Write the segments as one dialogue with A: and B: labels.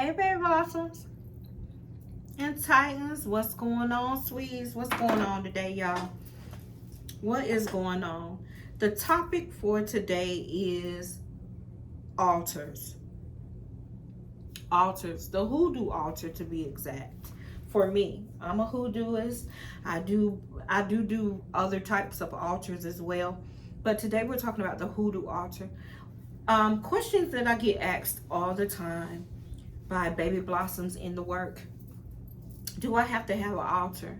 A: Hey, baby blossoms and Titans, what's going on, sweeties? What's going on today, y'all? What is going on? The topic for today is altars. Altars, the hoodoo altar to be exact. For me, I'm a hoodooist. I do other types of altars as well, but today we're talking about the hoodoo altar. Questions that I get asked all the time by baby blossoms in the work. Do I have to have an altar?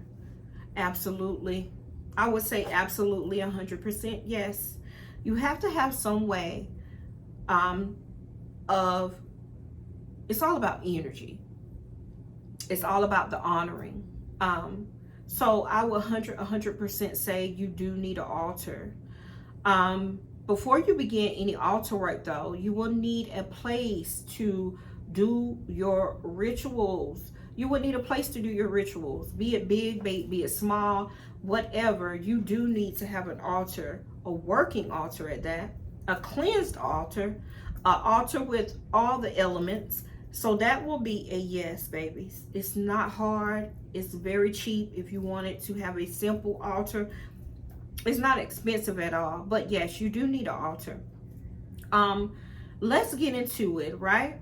A: Absolutely. I would say absolutely 100% yes. You have to have some way of, it's all about energy. It's all about the honoring. So I will 100% say you do need an altar. Before you begin any altar work though, you will need a place to do your rituals. You will need a place to do your rituals, be it big, be it small, whatever. You do need to have an altar, a working altar at that, a cleansed altar, an altar with all the elements. So that will be a yes, babies. It's not hard. It's very cheap if you wanted to have a simple altar. It's not expensive at all, but yes, you do need an altar. Let's get into it, right?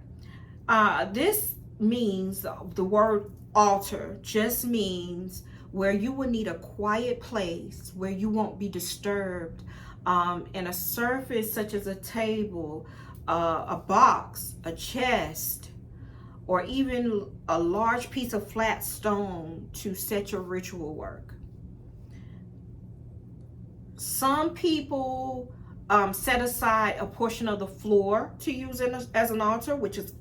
A: This means, the word altar just means where you will need a quiet place where you won't be disturbed, and a surface such as a table, a box, a chest, or even a large piece of flat stone to set your ritual work. Some people set aside a portion of the floor to use as an altar, which is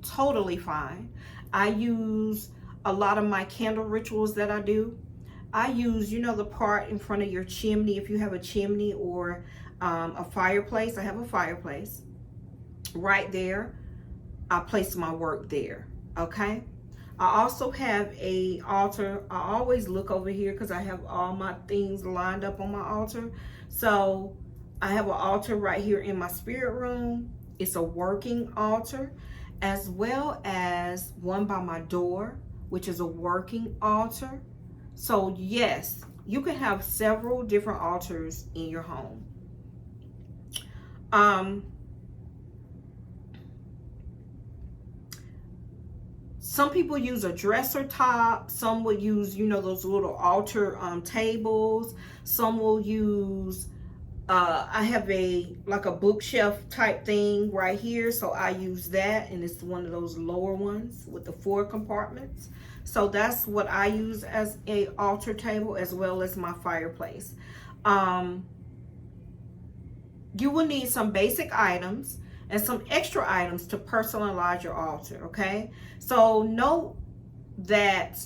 A: totally fine. I use a lot of my candle rituals that I do. I use, the part in front of your chimney, if you have a chimney or a fireplace. I have a fireplace right there. I place my work there, okay? I also have a altar. I always look over here because I have all my things lined up on my altar. So I have an altar right here in my spirit room. It's a working altar, as well as one by my door, which is a working altar. So yes, you can have several different altars in your home. Some people use a dresser top. Some will use, those little altar tables. Some will use, I have like a bookshelf type thing right here. So I use that, and it's one of those lower ones with the 4 compartments. So that's what I use as a altar table, as well as my fireplace. You will need some basic items and some extra items to personalize your altar, okay? So note that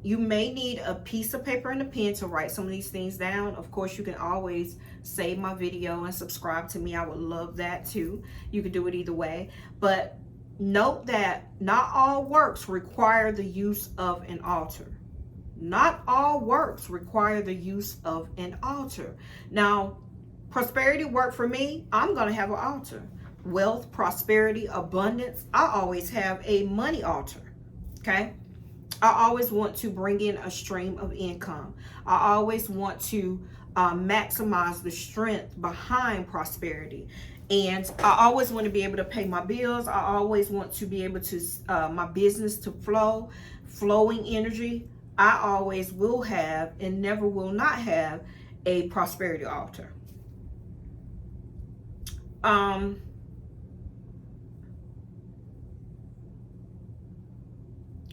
A: you may need a piece of paper and a pen to write some of these things down. Of course, you can always save my video and subscribe to me. I would love that too. You could do it either way. But note that not all works require the use of an altar. Not all works require the use of an altar. Now, prosperity work for me, I'm going to have an altar. Wealth, prosperity, abundance, I always have a money altar, okay? I always want to bring in a stream of income. I always want to maximize the strength behind prosperity. And I always want to be able to pay my bills. I always want to be able to, my business to flow, flowing energy. I always will have and never will not have a prosperity altar.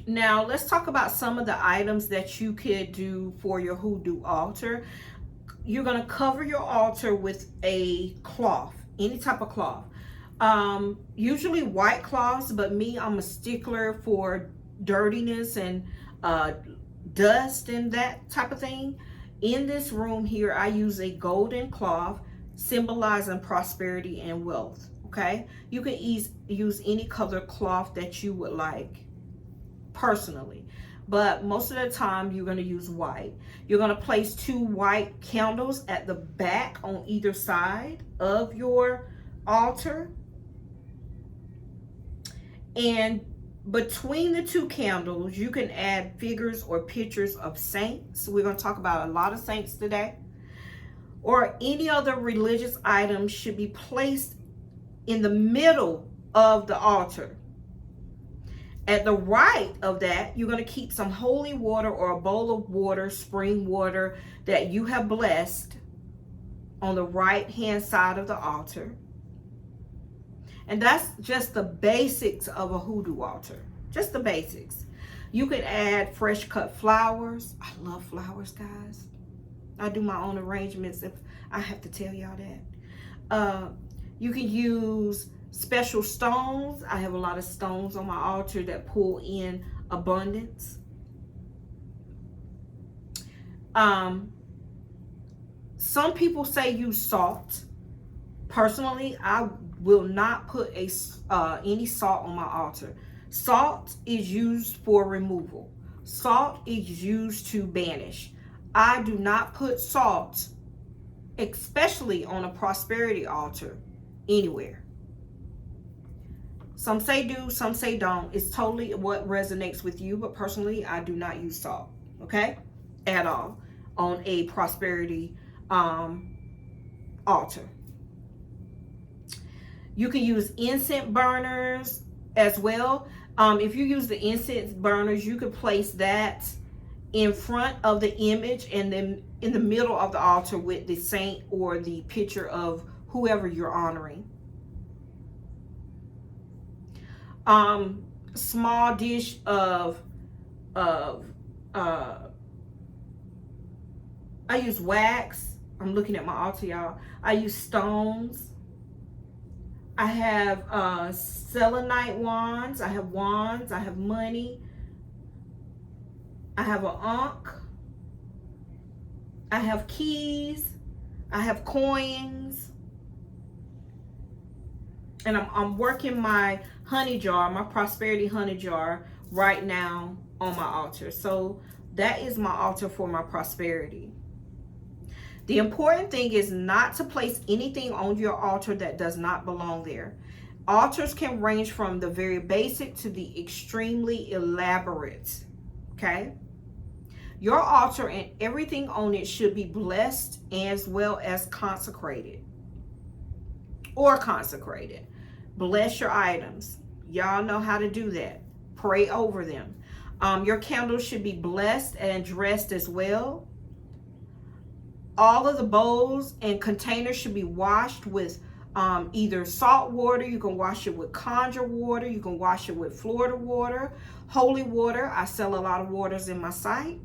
A: Now, let's talk about some of the items that you could do for your hoodoo altar. You're going to cover your altar with a cloth, any type of cloth. Usually white cloths, but me, I'm a stickler for dirtiness and dust and that type of thing. In this room here, I use a golden cloth symbolizing prosperity and wealth, okay? You can use any color cloth that you would like. Personally, but most of the time you're going to use white. You're going to place 2 white candles at the back on either side of your altar, and between the two candles, you can add figures or pictures of saints. We're going to talk about a lot of saints today. Or any other religious items should be placed in the middle of the altar. At the right of that, you're going to keep some holy water or a bowl of water, spring water that you have blessed on the right hand side of the altar. And that's just the basics of a hoodoo altar. Just the basics. You could add fresh cut flowers. I love flowers, guys. I do my own arrangements if I have to tell y'all that. You can use special stones. I have a lot of stones on my altar that pull in abundance. Some people say use salt. Personally, I will not put any salt on my altar. Salt is used for removal. Salt is used to banish. I do not put salt, especially on a prosperity altar, anywhere. Some say do, some say don't. It's totally what resonates with you, but personally, I do not use salt, okay, at all on a prosperity altar. You can use incense burners as well. If you use the incense burners, you could place that in front of the image and then in the middle of the altar with the saint or the picture of whoever you're honoring. Small dish of I use wax. I'm looking at my altar, y'all. I use stones. I have selenite wands. I have wands. I have money. I have an ankh. I have keys. I have coins. And I'm working my honey jar, my prosperity honey jar right now on my altar. So that is my altar for my prosperity. The important thing is not to place anything on your altar that does not belong there. Altars can range from the very basic to the extremely elaborate. Okay? Your altar and everything on it should be blessed as well as consecrated. Or consecrated. Bless your items. Y'all know how to do that. Pray over them. Your candles should be blessed and dressed as well. All of the bowls and containers should be washed with either salt water. You can wash it with Conjurer water. You can wash it with Florida water. Holy water. I sell a lot of waters in my site.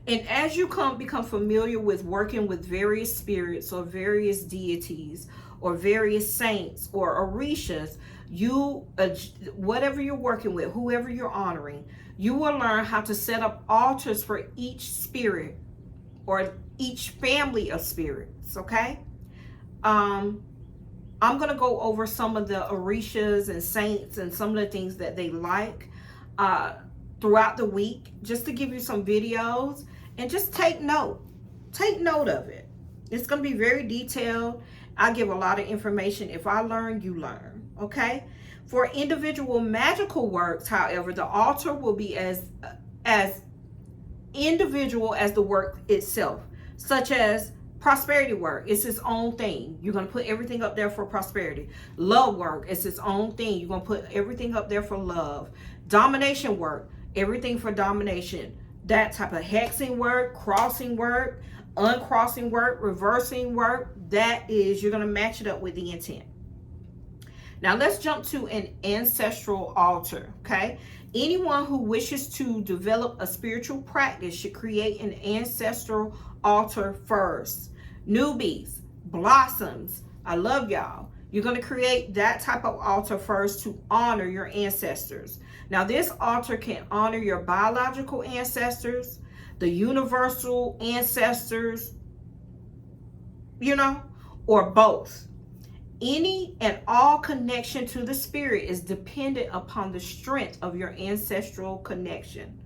A: And as you become familiar with working with various spirits or various deities or various saints or orishas, whatever you're working with, whoever you're honoring, you will learn how to set up altars for each spirit or each family of spirits, okay? I'm going to go over some of the orishas and saints and some of the things that they like throughout the week, just to give you some videos, and just take note of it. It's going to be very detailed. I give a lot of information. If I learn, you learn, okay? For individual magical works, however, the altar will be as individual as the work itself, such as prosperity work. It's its own thing. You're going to put everything up there for prosperity. Love work, it's its own thing. You're going to put everything up there for love. Domination work, everything for domination. That type of hexing work, crossing work, uncrossing work, reversing work, that is, you're going to match it up with the intent. Now let's jump to an ancestral altar, okay? Anyone who wishes to develop a spiritual practice should create an ancestral altar first. Newbies, blossoms, I love y'all. You're going to create that type of altar first to honor your ancestors. Now this altar can honor your biological ancestors, the universal ancestors, or both. Any and all connection to the spirit is dependent upon the strength of your ancestral connection.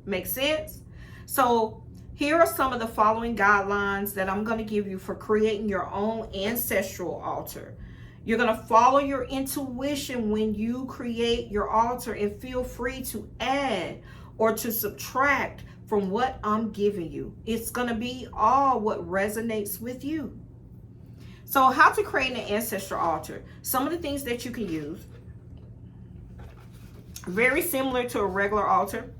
A: Make sense? So Here are some of the following guidelines that I'm going to give you for creating your own ancestral altar. You're going to follow your intuition when you create your altar, and feel free to add or to subtract from what I'm giving you. It's going to be all what resonates with you. So how to create an ancestral altar. Some of the things that you can use, very similar to a regular altar.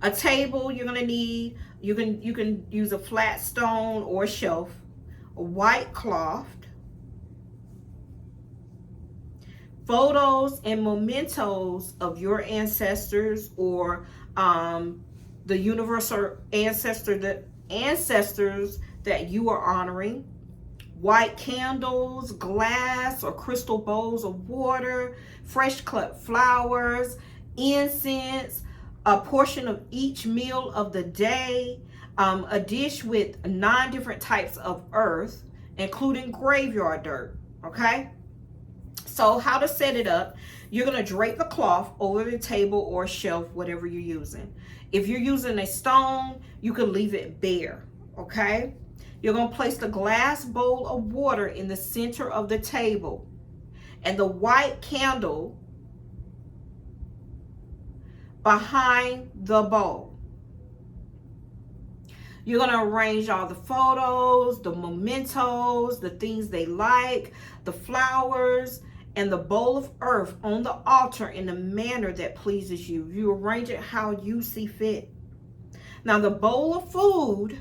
A: A table you're going to need. You can use a flat stone or shelf. A white cloth. Photos and mementos of your ancestors, or the universal ancestors that you are honoring. White candles, glass or crystal bowls of water, fresh cut flowers, incense, a portion of each meal of the day, a dish with 9 different types of earth, including graveyard dirt. Okay? So how to set it up: you're going to drape the cloth over the table or shelf, whatever you're using. If you're using a stone, you can leave it bare. Okay? You're going to place the glass bowl of water in the center of the table, and the white candle behind the bowl. You're going to arrange all the photos, the mementos, the things they like, the flowers, and the bowl of earth on the altar in a manner that pleases you. You arrange it how you see fit. Now, the bowl of food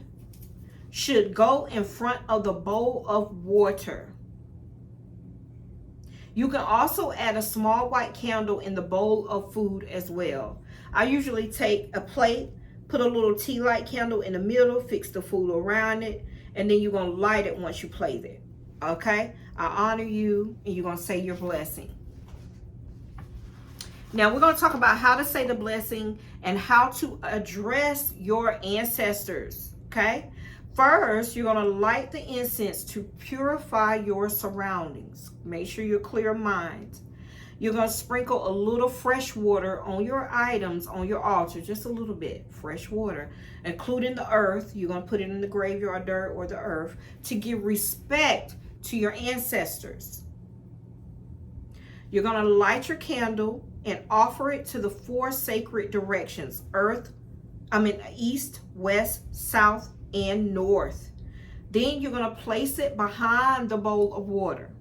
A: should go in front of the bowl of water. You can also add a small white candle in the bowl of food as well. I usually take a plate, put a little tea light candle in the middle, fix the food around it, and then you're going to light it once you place it. Okay? I honor you, and you're going to say your blessing. Now we're going to talk about how to say the blessing and how to address your ancestors. Okay? First, you're going to light the incense to purify your surroundings. Make sure you're clear of mind. You're going to sprinkle a little fresh water on your items on your altar, just a little bit, fresh water, including the earth. You're going to put it in the graveyard dirt or the earth to give respect to your ancestors. You're going to light your candle and offer it to the 4 sacred directions: east, west, south, and north. Then you're going to place it behind the bowl of water.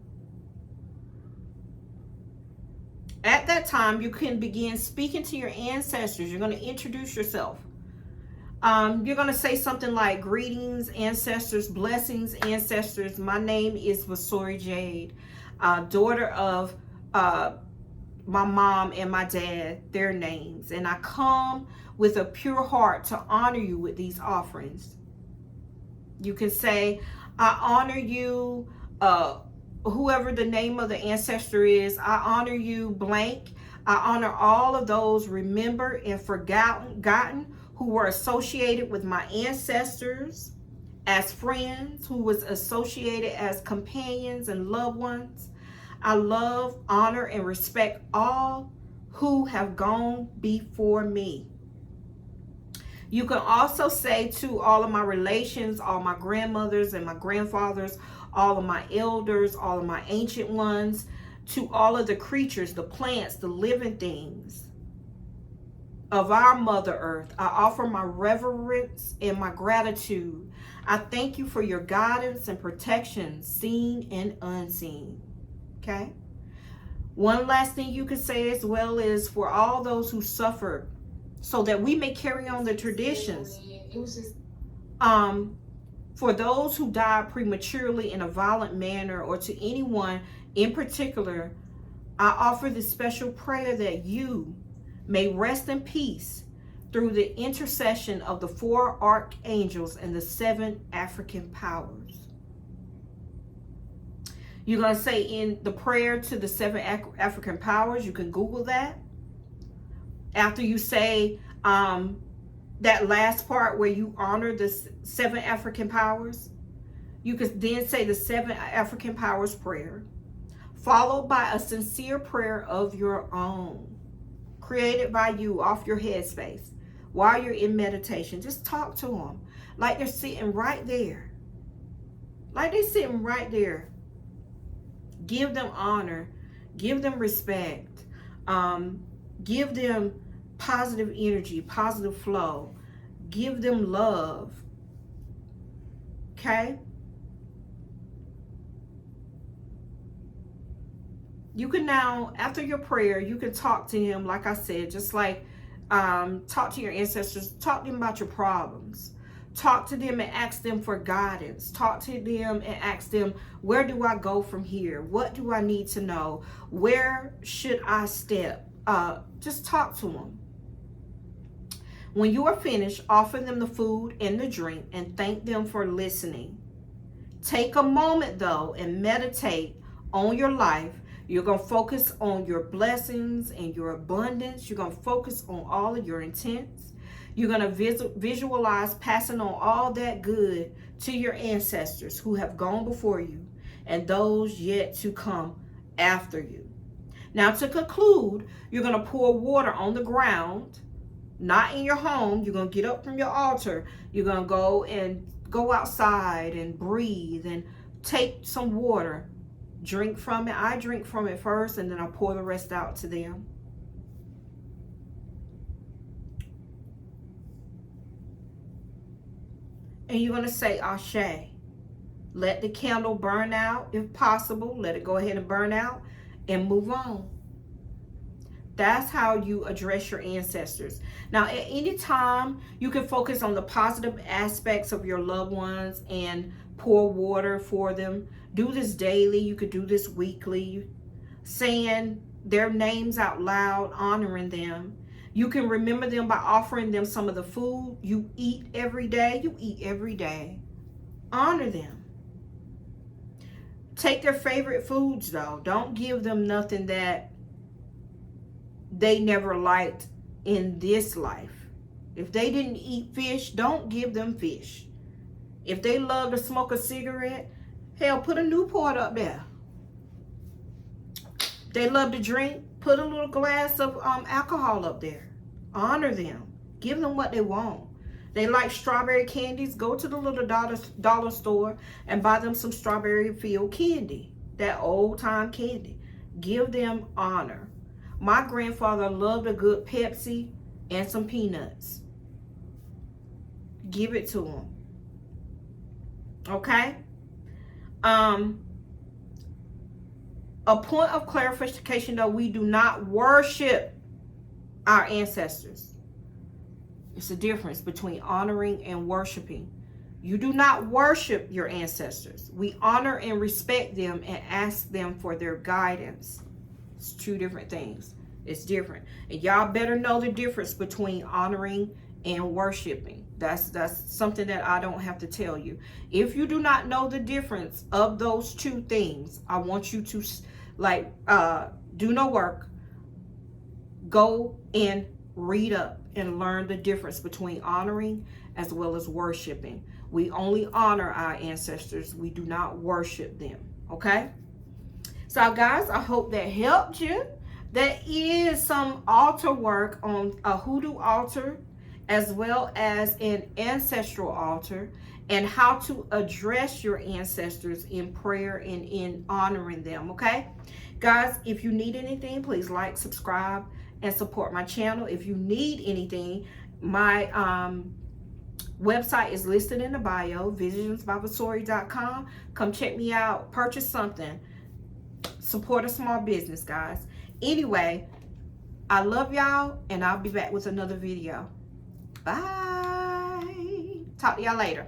A: At that time, you can begin speaking to your ancestors. You're going to introduce yourself. You're going to say something like, "Greetings, ancestors, blessings, ancestors. My name is Vasori Jade, daughter of my mom and my dad, their names. And I come with a pure heart to honor you with these offerings." You can say, "I honor you, whoever the name of the ancestor is. I honor you, blank. I honor all of those remembered and forgotten who were associated with my ancestors as friends, who was associated as companions and loved ones. I love, honor, and respect all who have gone before me." You can also say to all of my relations, all my grandmothers and my grandfathers, all of my elders, all of my ancient ones, to all of the creatures, the plants, the living things of our Mother Earth, I offer my reverence and my gratitude. I thank you for your guidance and protection, seen and unseen. Okay? One last thing you can say as well is, "For all those who suffered, so that we may carry on the traditions. For those who died prematurely in a violent manner, or to anyone in particular, I offer this special prayer that you may rest in peace through the intercession of the 4 archangels and the 7 African powers." You're going to say in the prayer to the 7 African powers. You can Google that. After you say that last part where you honor the 7 African powers, you can then say the 7 African powers prayer, followed by a sincere prayer of your own, created by you off your headspace, while you're in meditation. Just talk to them like they're sitting right there. Like they're sitting right there. Give them honor. Give them respect. Give them positive energy, positive flow. Give them love. Okay? You can now, after your prayer, you can talk to him, like I said, just like talk to your ancestors. Talk to them about your problems. Talk to them and ask them for guidance. Talk to them and ask them, where do I go from here? What do I need to know? Where should I step? Just talk to them. When you are finished, offer them the food and the drink and thank them for listening. Take a moment, though, and meditate on your life. You're going to focus on your blessings and your abundance. You're going to focus on all of your intents. You're going to visualize passing on all that good to your ancestors who have gone before you and those yet to come after you. Now, to conclude, you're going to pour water on the ground, not in your home. You're going to get up from your altar. You're going to go outside and breathe and take some water. Drink from it. I drink from it first, and then I pour the rest out to them. And you're going to say, Ashe. Let the candle burn out, if possible. Let it go ahead and burn out and move on. That's how you address your ancestors. Now, at any time, you can focus on the positive aspects of your loved ones and pour water for them. Do this daily. You could do this weekly. Saying their names out loud, honoring them. You can remember them by offering them some of the food you eat every day. You eat every day. Honor them. Take their favorite foods, though. Don't give them nothing that they never liked in this life. If they didn't eat fish, don't give them fish. If they love to smoke a cigarette, hell, put a Newport up there. They love to drink, put a little glass of alcohol up there. Honor them. Give them what they want. They like strawberry candies. Go to the little dollar store and buy them some strawberry-filled candy. That old-time candy. Give them honor. My grandfather loved a good Pepsi and some peanuts. Give it to him. Okay? A point of clarification, though, we do not worship our ancestors. It's a difference between honoring and worshiping. You do not worship your ancestors. We honor and respect them and ask them for their guidance. It's two different things. It's different. And y'all better know the difference between honoring and worshiping. That's something that I don't have to tell you. If you do not know the difference of those two things, I want you to do no work. Go and read up and learn the difference between honoring as well as worshiping. We only honor our ancestors. We do not worship them. Okay? So guys, I hope that helped you. There is some altar work on a hoodoo altar as well as an ancestral altar, and how to address your ancestors in prayer and in honoring them. Okay? Guys, if you need anything, please like, subscribe, and support my channel. If you need anything, my website is listed in the bio, visionsbyvasori.com. Come check me out, purchase something, support a small business, guys. Anyway, I love y'all, and I'll be back with another video. Bye. Talk to y'all later.